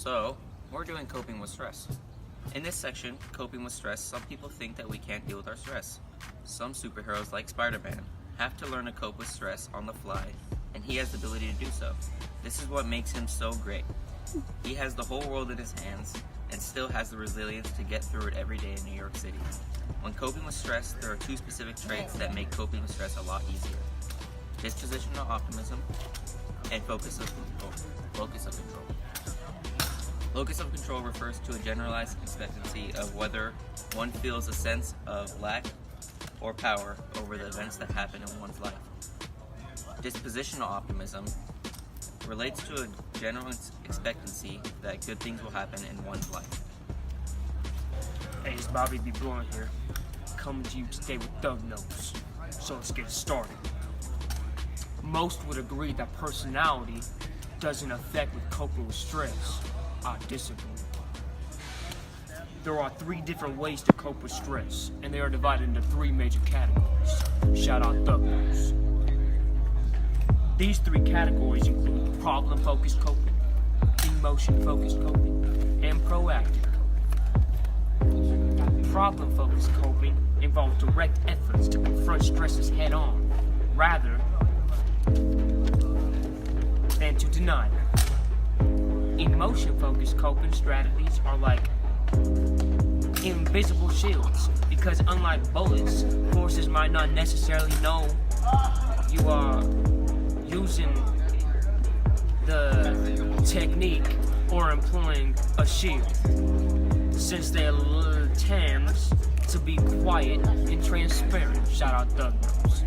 So, we're doing coping with stress. In this section, coping with stress, some people think that we can't deal with our stress. Some superheroes, like Spider-Man, have to learn to cope with stress on the fly, and he has the ability to do so. This is what makes him so great. He has the whole world in his hands, and still has the resilience to get through it every day in New York City. When coping with stress, there are two specific traits that make coping with stress a lot easier: dispositional optimism and focus of control. Locus of control refers to a generalized expectancy of whether one feels a sense of lack or power over the events that happen in one's life. Dispositional optimism relates to a general expectancy that good things will happen in one's life. Hey, it's Bobby B. Blunt here, coming to you today with Thug Notes. So let's get started. Most would agree that personality doesn't affect with coping with stress. I disagree. There are 3 different ways to cope with stress, and they are divided into 3 major categories. Shout out Thug Notes. These 3 categories include problem-focused coping, emotion-focused coping, and proactive coping. Problem-focused coping involves direct efforts to confront stresses head-on, rather than to deny them. Emotion-focused coping strategies are like invisible shields, because unlike bullets, forces might not necessarily know you are using the technique or employing a shield, since they tend to be quiet and transparent. Shout out Thug Notes.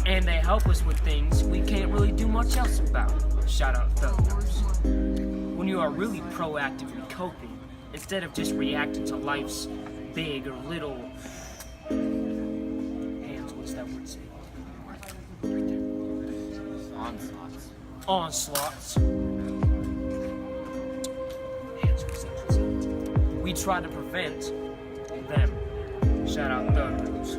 And they help us with things we can't really do much else about. Shout out Thug Notes. When you are really proactively coping, instead of just reacting to life's big or little what's that word say? Right there. Onslaughts. We try to prevent them. Shout out Thug Notes.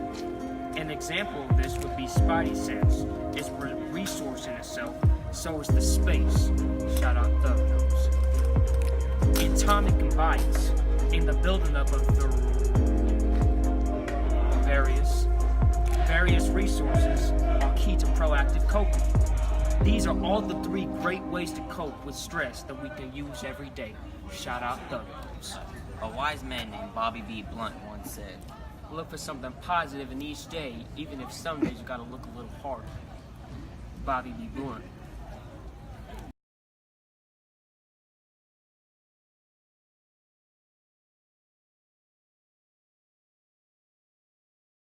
An example of this would be Spidey sense. It's a resource in itself, so is the space. Shout out Thug Notes. Atomic combines in the building up of the various resources are key to proactive coping. These are all the 3 great ways to cope with stress that we can use every day. Shout out Thug Notes. A wise man named Bobby B. Blunt once said, Look for something positive in each day, even if some days you gotta look a little harder. Bobby B. Blunt.